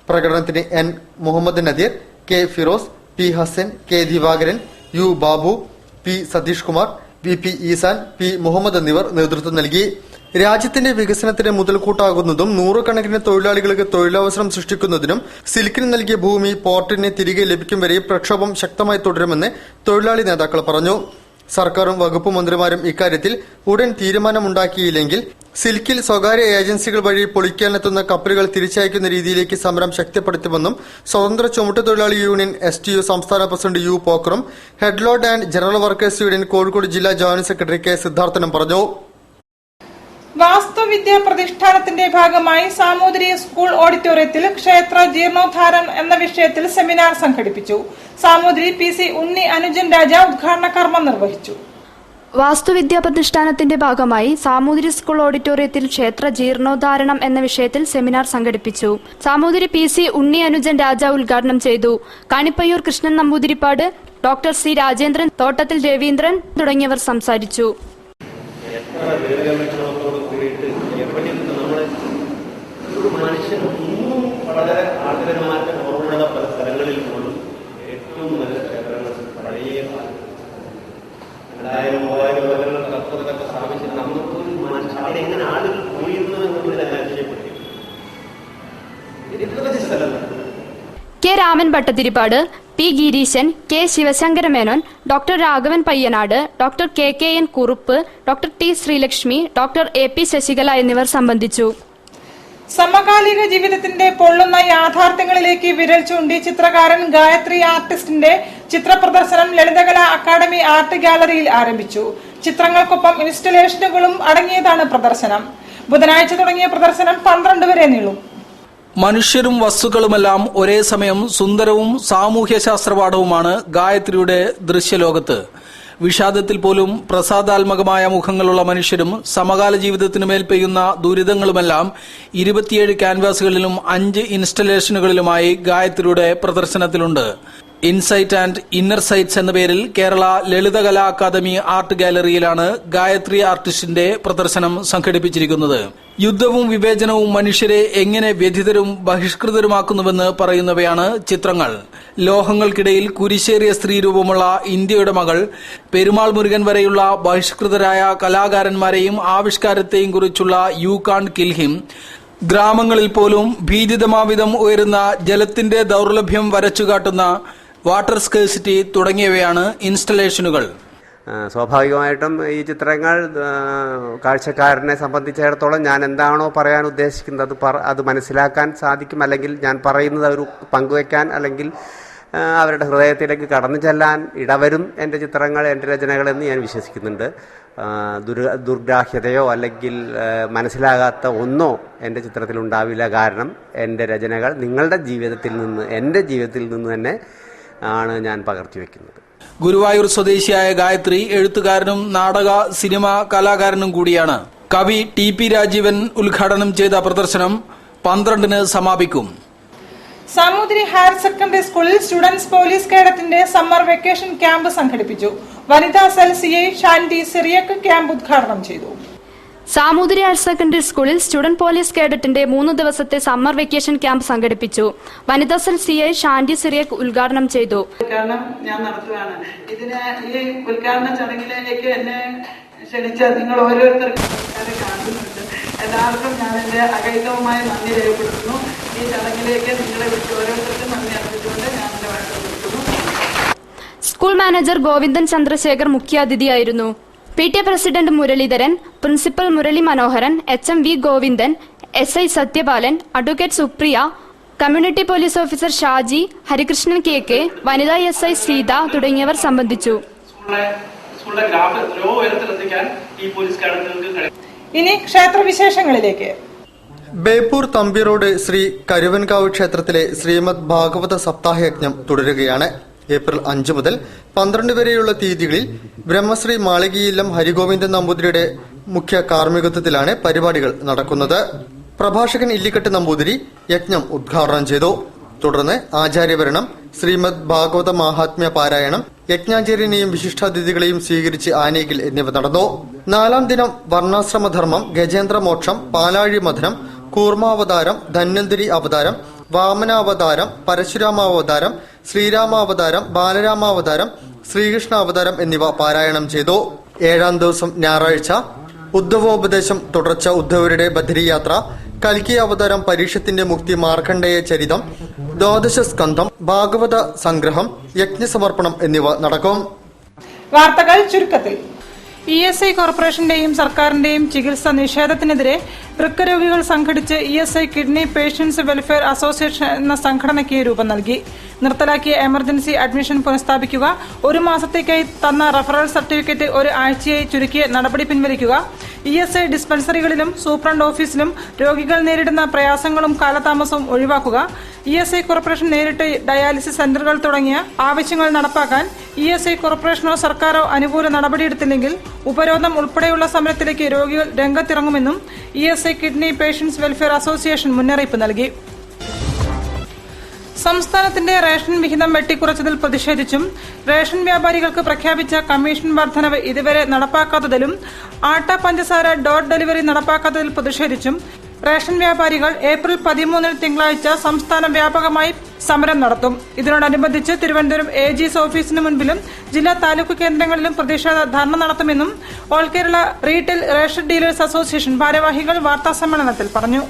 പ്രകടനത്തിന് N Muhammad Nadeer, K Firoz, P Hasan, K Divakaran, U Babu, P Satheesh Kumar, V P Eesan, P Muhammad എന്നിവർ നേതൃത്വം നൽകി. രാജ്യത്തിന്റെ വികസനത്തിന് മുതൽക്കൂട്ടാകുന്നതും നൂറുകണക്കിന് തൊഴിലാളികൾക്ക് തൊഴിലവസരം സൃഷ്ടിക്കുന്നതിനും സിൽക്കിന് നൽകിയ ഭൂമി പോർട്ടിന് തിരികെ ലഭിക്കും വരെ പ്രക്ഷോഭം ശക്തമായി തുടരുമെന്ന് തൊഴിലാളി നേതാക്കൾ പറഞ്ഞു. സർക്കാരും വകുപ്പ് മന്ത്രിമാരും ഇക്കാര്യത്തിൽ ഉടൻ തീരുമാനമുണ്ടാക്കിയില്ലെങ്കിൽ സിൽക്കിൽ സ്വകാര്യ ഏജൻസികൾ വഴി പൊളിക്കാനെത്തുന്ന കപ്പലുകൾ തിരിച്ചയക്കുന്ന രീതിയിലേക്ക് സമരം ശക്തിപ്പെടുത്തുമെന്നും സ്വതന്ത്ര ചുമട്ടുതൊഴിലാളി യൂണിയൻ STU സംസ്ഥാന പ്രസിഡന്റ് യു പോക്കറും headload and general workers union Kozhikode ജില്ലാ ജോയിന്റ് സെക്രട്ടറി കെ സിദ്ധാർത്ഥനും പറഞ്ഞു. വാസ്തുവിദ്യാ പ്രതിഷ്ഠാനത്തിന്റെ ഭാഗമായി സാമൂതിരി സ്കൂൾ ഓഡിറ്റോറിയത്തിൽ ക്ഷേത്ര ജീർണോദ്ധാരം എന്ന വിഷയത്തിൽ സെമിനാർ സംഘടിപ്പിച്ചു. സാമൂതിരി PC ഉണ്ണി അനുജൻ രാജ ഉദ്ഘാടന കർമ്മം നിർവഹിച്ചു. വാസ്തുവിദ്യാ പ്രതിഷ്ഠാനത്തിന്റെ ഭാഗമായി സാമൂതിരി സ്കൂൾ ഓഡിറ്റോറിയത്തിൽ ക്ഷേത്ര ജീർണോദ്ധാരണം എന്ന വിഷയത്തിൽ സെമിനാർ സംഘടിപ്പിച്ചു. സാമൂതിരി PC ഉണ്ണി അനുജൻ രാജ ഉദ്ഘാടനം ചെയ്തു. കാണിപ്പയ്യൂർ കൃഷ്ണൻ നമ്പൂതിരിപ്പാട്, ഡോക്ടർ C രാജേന്ദ്രൻ, തോട്ടത്തിൽ രവീന്ദ്രൻ തുടങ്ങിയവർ സംസാരിച്ചു. മനുഷ്യൻ ഇന്നും വളരെ ആഗ്രഹമാറ്റ ഓർമ്മയുള്ള പല സ്ഥലങ്ങളിൽ പോലും ഏറ്റവും നല്ല ക്ഷേത്രങ്ങൾ പഴയ 2000-3000 കൊല്ലങ്ങൾക്ക് അപ്പുറത്തൊക്കെ സ്ഥാപിച്ച് നമുക്കൊരു മനുഷ്യൻ അവിടെ എങ്ങനെ ആളുകൾ പോയിരുന്നു എന്നതിനെ ആശ്ചര്യപ്പെട്ടു. നിരവധി സ്ഥലങ്ങൾ K Raman Bhattathiripad, P Gireeshan, K Sivasankaramenon, doctor Raghavan Payyanad, doctor KKN Kurup, doctor T Sreelakshmi, doctor AP Sasikala എന്നിവർ സംബന്ധിച്ചു. സമകാലിക ജീവിതത്തിന്റെ പൊള്ളുന്ന യാഥാർത്ഥ്യങ്ങളിലേക്ക് വിരൽ ചൂണ്ടി ചിത്രകാരൻ ഗായത്രി ആർട്ടിസ്റ്റിന്റെ ചിത്രപ്രദർശനം ലളിതകലാ അക്കാദമി ആർട്ട് ഗാലറിയിൽ ആരംഭിച്ചു. ചിത്രങ്ങൾക്കൊപ്പം ഇൻസ്റ്റലേഷനുകളും അടങ്ങിയതാണ് പ്രദർശനം. ബുധനാഴ്ച തുടങ്ങിയ പ്രദർശനം 12 വരെ നീളും. മനുഷ്യരും വസ്തുക്കളുമെല്ലാം ഒരേ സമയം സുന്ദരവും സാമൂഹ്യശാസ്ത്രപാഠവുമാണ് ഗായത്രിയുടെ ദൃശ്യലോകത്ത്. വിഷാദത്തിൽ പോലും പ്രസാദാത്മകമായ മുഖങ്ങളുള്ള മനുഷ്യരും സമകാല ജീവിതത്തിനു മേൽ പെയ്യുന്ന ദുരിതങ്ങളുമെല്ലാം 27 ക്യാൻവാസുകളിലും 5 ഇൻസ്റ്റലേഷനുകളിലുമായി ഗായത്രിയുടെ പ്രദർശനത്തിലുണ്ട്. ഇൻസൈറ്റ് ആൻഡ് ഇന്നർ സൈറ്റ്സ് എന്ന പേരിൽ കേരള ലളിതകലാ അക്കാദമി ആർട്ട് ഗാലറിയിലാണ് ഗായത്രി ആർട്ടിസ്റ്റിന്റെ പ്രദർശനം സംഘടിപ്പിച്ചിരിക്കുന്നത്. യുദ്ധവും വിവേചനവും മനുഷ്യരെ എങ്ങനെ വ്യഥിതരും ബഹിഷ്കൃതരുമാക്കുന്നുവെന്ന് പറയുന്നവയാണ് ചിത്രങ്ങൾ. ലോഹങ്ങൾക്കിടയിൽ കുരിശേറിയ സ്ത്രീരൂപമുള്ള ഇന്ത്യയുടെ മകൾ, പെരുമാൾ മുരുകൻ വരെയുള്ള ബഹിഷ്കൃതരായ കലാകാരന്മാരെയും ആവിഷ്കാരത്തെയും കുറിച്ചുള്ള യു കാണ്ട് കിൽ ഹിം, ഗ്രാമങ്ങളിൽ പോലും ഭീതിതമാവിധം ഉയരുന്ന ജലത്തിന്റെ ദൗർലഭ്യം വരച്ചുകാട്ടുന്ന വാട്ടർ സ്കേഴ്സിറ്റി തുടങ്ങിയവയാണ് ഇൻസ്റ്റലേഷനുകൾ. സ്വാഭാവികമായിട്ടും ഈ ചിത്രങ്ങൾ കാഴ്ചക്കാരനെ സംബന്ധിച്ചിടത്തോളം ഞാൻ എന്താണോ പറയാൻ ഉദ്ദേശിക്കുന്നത് അത് മനസ്സിലാക്കാൻ സാധിക്കും, അല്ലെങ്കിൽ ഞാൻ പറയുന്നത് അവർ പങ്കുവയ്ക്കാൻ അല്ലെങ്കിൽ അവരുടെ ഹൃദയത്തിലേക്ക് കടന്നു ചെല്ലാൻ ഇടവരും എൻ്റെ ചിത്രങ്ങൾ, എൻ്റെ രചനകളെന്ന് ഞാൻ വിശ്വസിക്കുന്നുണ്ട്. ദുർഗ്രാഹ്യതയോ അല്ലെങ്കിൽ മനസ്സിലാകാത്ത ഒന്നോ എൻ്റെ ചിത്രത്തിലുണ്ടാവില്ല. കാരണം എൻ്റെ രചനകൾ നിങ്ങളുടെ ജീവിതത്തിൽ നിന്ന്, എൻ്റെ ജീവിതത്തിൽ നിന്ന് തന്നെ ആണ് ഞാൻ പകർത്തിവെക്കുന്നത്. ഗുരുവായൂർ സ്വദേശിയായ ഗായത്രി എഴുത്തുകാരനും നാടക സിനിമ കലാകാരനും കൂടിയാണ്. കവി TP രാജീവൻ ഉദ്ഘാടനം ചെയ്ത പ്രദർശനം 12-ന് സമാപിക്കും. സാമൂതിരി ഹയർ സെക്കൻഡറി സ്കൂളിൽ സ്റ്റുഡൻസ് പോലീസ് കേഡറ്റിന്റെ സമ്മർ വെക്കേഷൻ ക്യാമ്പ് സംഘടിപ്പിച്ചു. വനിതാ cell CI Shandy Cyriac camp ഉദ്ഘാടനം ചെയ്തു. സാമൂതിരി ഹയർ സെക്കൻഡറി സ്കൂളിൽ സ്റ്റുഡന്റ് പോലീസ് കേഡറ്റിന്റെ 3 ദിവസത്തെ സമ്മർ വെക്കേഷൻ ക്യാമ്പ് സംഘടിപ്പിച്ചു. വനിതാ സെൽ CI ഷാൻഡി സിറിയക് ഉദ്ഘാടനം ചെയ്തു. ഉദ്ഘാടനം ഞാൻ നടത്തുകയാണ്. ഇതിന് ഈ ഉദ്ഘാടന ചടങ്ങിലേക്ക് എന്നെ ക്ഷണിച്ച നിങ്ങൾ ഓരോരുത്തർക്കും കാണുന്നുണ്ട്. എല്ലാവർക്കും ഞാൻ എന്റെ അകൈതവുമായ നന്ദി രേഖപ്പെടുത്തുന്നു. ഈ ചടങ്ങിലേക്ക് നിങ്ങളെ വിളിച്ച് ഓരോരുത്തർക്കും നന്ദി അർപ്പിച്ചുകൊണ്ട് ഞാൻ എന്റെ വാർത്ത കൊടുക്കുന്നു. സ്കൂൾ മാനേജർ ഗോവിന്ദൻ ചന്ദ്രശേഖർ മുഖ്യാതിഥിയായിരുന്നു. PTA president Muraleedharan, principal Murali Manoharan, HMV Govindan, SI Sathyapalan, advocate Supriya, community police officer Shaji, Harikrishnan KK, വനിതാ SI സീത തുടങ്ങിയവർ സംബന്ധിച്ചു. ഇനി ക്ഷേത്രവിശേഷങ്ങളിലേക്ക്. ബേപ്പൂർ തമ്പി റോഡ് ശ്രീ കരുവൻകാവ് ക്ഷേത്രത്തിലെ ശ്രീമദ് ഭാഗവത സപ്താഹയജ്ഞം തുടരുകയാണ്. ഏപ്രിൽ 5 മുതൽ 12 വരെയുള്ള തീയതികളിൽ ബ്രഹ്മശ്രീ മാളികയില്ലം ഹരിഗോവിന്ദൻ നമ്പൂതിരിയുടെ മുഖ്യ കാർമ്മികത്വത്തിലാണ് പരിപാടികൾ നടക്കുന്നത്. പ്രഭാഷകൻ ഇല്ലിക്കട്ട് നമ്പൂതിരി യജ്ഞം ഉദ്ഘാടനം ചെയ്തു. തുടർന്ന് ആചാര്യവരണം, ശ്രീമദ് ഭാഗവത മാഹാത്മ്യ പാരായണം, യജ്ഞാചാര്യനെയും വിശിഷ്ടാതിഥികളെയും സ്വീകരിച്ച് ആനയിക്കൽ എന്നിവ നടന്നു. 4ാം ദിനം വർണ്ണാശ്രമധർമ്മം, ഗജേന്ദ്രമോക്ഷം, പാലാഴി മഥനം, കൂർമാവതാരം, ധന്വന്തരി അവതാരം, വാമനാവതാരം, പരശുരാമാവതാരം, ശ്രീരാമാവതാരം, ബാലരാമാവതാരം, ശ്രീകൃഷ്ണ അവതാരം എന്നിവ പാരായണം ചെയ്തു. 7-ാം ദിവസം ഞായറാഴ്ച ഉദ്ധവോപദേശം തുടർച്ച, ഉദ്ധവരുടെ ബദരിയാത്ര, കൽക്കി അവതാരം, പരീക്ഷത്തിന്റെ മുക്തി, മാർക്കണ്ഡേയ ചരിതം, ദ്വാദശ സ്കന്ധം, ഭാഗവത സംഗ്രഹം, യജ്ഞസമർപ്പണം എന്നിവ നടക്കും. വാർത്തകൾ ചുരുക്കത്തിൽ. ESI കോർപ്പറേഷന്റെയും സർക്കാരിന്റെയും ചികിത്സാ നിഷേധത്തിനെതിരെ വൃക്കരോഗികൾ സംഘടിച്ച് ESI kidney patients welfare association എന്ന സംഘടനയ്ക്ക് രൂപം നൽകി. നിർത്തലാക്കിയ എമർജൻസി അഡ്മിഷൻ പുനഃസ്ഥാപിക്കുക, 1 മാസത്തേക്കായി തന്ന റഫറൽ സർട്ടിഫിക്കറ്റ് 1 ആഴ്ചയായി ചുരുക്കിയ നടപടി പിൻവലിക്കുക, ESI ഡിസ്പെൻസറികളിലും സൂപ്രണ്ട് ഓഫീസിലും രോഗികൾ നേരിടുന്ന പ്രയാസങ്ങളും കാലതാമസവും ഒഴിവാക്കുക, ESI കോർപ്പറേഷൻ നേരിട്ട് ഡയാലിസിസ് സെന്ററുകൾ തുടങ്ങിയ ആവശ്യങ്ങൾ നടപ്പാക്കാൻ ESI കോർപ്പറേഷനോ സർക്കാരോ അനുകൂല നടപടിയെടുത്തില്ലെങ്കിൽ ഉപരോധം ഉൾപ്പെടെയുള്ള സമരത്തിലേക്ക് രോഗികൾ രംഗത്തിറങ്ങുമെന്നും ESI kidney patients welfare association മുന്നറിയിപ്പ് നൽകി. സംസ്ഥാനത്തിന്റെ റേഷൻ വിഹിതം വെട്ടിക്കുറച്ചതിൽ പ്രതിഷേധിച്ചും റേഷൻ വ്യാപാരികൾക്ക് പ്രഖ്യാപിച്ച കമ്മീഷൻ വർധനവ് ഇതുവരെ നടപ്പാക്കാത്തതിലും ആട്ട, പഞ്ചസാര ഡോർ ഡെലിവറി നടപ്പാക്കാത്തതിൽ പ്രതിഷേധിച്ചും റേഷൻ വ്യാപാരികൾ ഏപ്രിൽ 13 തിങ്കളാഴ്ച സംസ്ഥാന വ്യാപകമായി സമരം നടത്തും. ഇതിനോടനുബന്ധിച്ച് തിരുവനന്തപുരം AG's ഓഫീസിന് മുൻപിലും ജില്ലാ താലൂക്ക് കേന്ദ്രങ്ങളിലും പ്രതിഷേധ ധർണ നടത്തുമെന്നും all Kerala retail ration dealers association ഭാരവാഹികൾ വാർത്താസമ്മേളനത്തിൽ പറഞ്ഞു.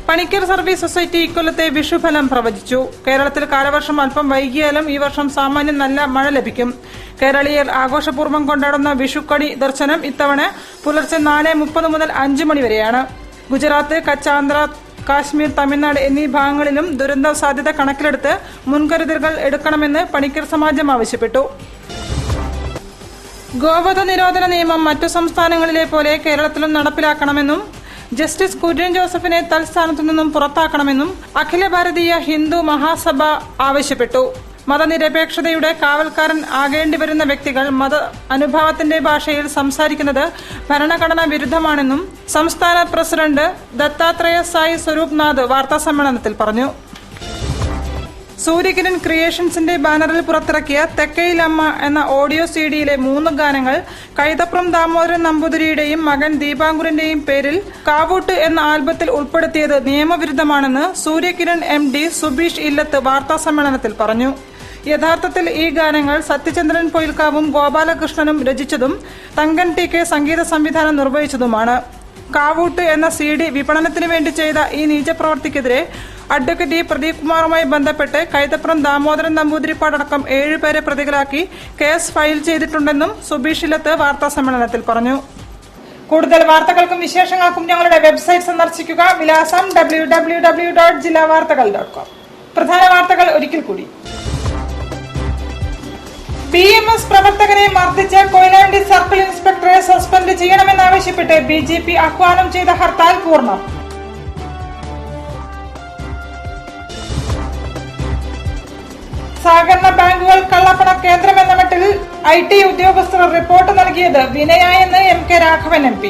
പണിക്കർ സർവീസ് സൊസൈറ്റി ഇക്കൊല്ലത്തെ വിഷുഫലം പ്രവചിച്ചു. കേരളത്തിൽ കാലവർഷം അല്പം വൈകിയാലും ഈ വർഷം സാമാന്യം നല്ല മഴ ലഭിക്കും. കേരളീയർ ആഘോഷപൂർവ്വം കൊണ്ടാടുന്ന വിഷുക്കണി ദർശനം ഇത്തവണ പുലർച്ചെ 4:30 മുതൽ 5 മണി വരെയാണ്. ഗുജറാത്ത്, കച്ച്, ആന്ധ്ര, കാശ്മീർ, തമിഴ്നാട് എന്നീ ഭാഗങ്ങളിലും ദുരന്ത സാധ്യത കണക്കിലെടുത്ത് മുൻകരുതലുകൾ എടുക്കണമെന്ന് പണിക്കർ സമാജം ആവശ്യപ്പെട്ടു. ഗോവധ നിരോധന നിയമം മറ്റു സംസ്ഥാനങ്ങളിലെ പോലെ കേരളത്തിലും നടപ്പിലാക്കണമെന്നും ജസ്റ്റിസ് കുര്യൻ ജോസഫിനെ തൽസ്ഥാനത്തു നിന്നും പുറത്താക്കണമെന്നും അഖില ഭാരതീയ ഹിന്ദു മഹാസഭ ആവശ്യപ്പെട്ടു. മതനിരപേക്ഷതയുടെ കാവൽക്കാരൻ ആകേണ്ടിവരുന്ന വ്യക്തികൾ മത അനുഭാവത്തിന്റെ ഭാഷയിൽ സംസാരിക്കുന്നത് ഭരണഘടനാ വിരുദ്ധമാണെന്നും സംസ്ഥാന പ്രസിഡന്റ് ദത്താത്രേയ സായി സ്വരൂപ് നാഥ് വാർത്താസമ്മേളനത്തിൽ പറഞ്ഞു. സൂര്യകിരൺ ക്രിയേഷൻസിന്റെ ബാനറിൽ പുറത്തിറക്കിയ തെക്കയിലമ്മ എന്ന ഓഡിയോ CD-യിലെ 3 ഗാനങ്ങൾ കൈതപ്രം ദാമോദരൻ നമ്പൂതിരിയുടെയും മകൻ ദീപാങ്കുരന്റെയും പേരിൽ കാവൂട്ട് എന്ന ആൽബത്തിൽ ഉൾപ്പെടുത്തിയത് നിയമവിരുദ്ധമാണെന്ന് സൂര്യകിരൺ MD സുബീഷ് ഇല്ലത്ത് വാർത്താസമ്മേളനത്തിൽ പറഞ്ഞു. യഥാർത്ഥത്തിൽ ഈ ഗാനങ്ങൾ സത്യചന്ദ്രൻ പൊയിൽക്കാവും ഗോപാലകൃഷ്ണനും രചിച്ചതും തങ്കൻ TK സംഗീത സംവിധാനം നിർവഹിച്ചതുമാണ്. കാവൂട്ട് എന്ന CD വിപണനത്തിനു വേണ്ടി ചെയ്ത ഈ നീചപ്രവർത്തിക്കെതിരെ അഡ്വക്കേറ്റ് പ്രദീപ് കുമാറുമായി ബന്ധപ്പെട്ട് കൈതപ്രം ദാമോദരൻ നമ്പൂതിരിപ്പാടക്കം 7 പേരെ പ്രതികളാക്കി കേസ് ഫയൽ ചെയ്തിട്ടുണ്ടെന്നും സുബീഷ് ഇല്ലത്ത് വാർത്താസമ്മേളനത്തിൽ പറഞ്ഞു. കൂടുതൽ വാർത്തകൾക്കും വിശേഷങ്ങൾക്കും ഞങ്ങളുടെ വെബ്സൈറ്റ് സന്ദർശിക്കുക. വിലാസം www.jillavartakal.com. പ്രധാന വാർത്തകൾ ഒരിക്കൽ കൂടി. BMS പ്രവർത്തകനെ മർദ്ദിച്ച കൊയിലാണ്ടി സർക്കിൾ ഇൻസ്പെക്ടറെ സസ്പെൻഡ് ചെയ്യണമെന്നാവശ്യപ്പെട്ട് BJP ആഹ്വാനം ചെയ്ത ഹർത്താൽ പൂർണ്ണം. സഹകരണ ബാങ്കുകൾ കള്ളപ്പണ കേന്ദ്രമെന്ന മട്ടിൽ IT ഉദ്യോഗസ്ഥർ റിപ്പോർട്ട് നൽകിയത് വിനയായെന്ന് MK രാഘവൻ MP.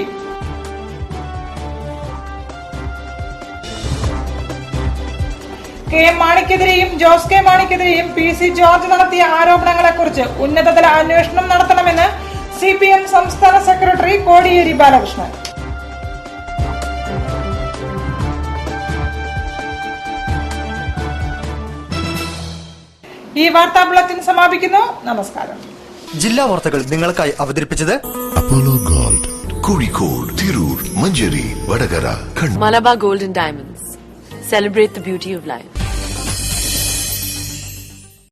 KM മാണിക്കെതിരെയും ജോസ് കെ മാണിക്കെതിരെയും PC ജോർജ് നടത്തിയ ആരോപണങ്ങളെക്കുറിച്ച് ഉന്നതതല അന്വേഷണം നടത്തണമെന്ന് CPM സംസ്ഥാന സെക്രട്ടറി കോടിയേരി ബാലകൃഷ്ണൻ. ഈ വാർത്താ ബുള്ളറ്റിൻ സമാപിക്കുന്നു. നമസ്കാരം. ജില്ലാ വാർത്തകൾ നിങ്ങൾക്കായി അവതരിപ്പിച്ചത് Apollo gold, Kozhikode, Tirur, Manjeri, Vadakara, Kannur. Malabar Gold and Diamonds. Celebrate the beauty of life.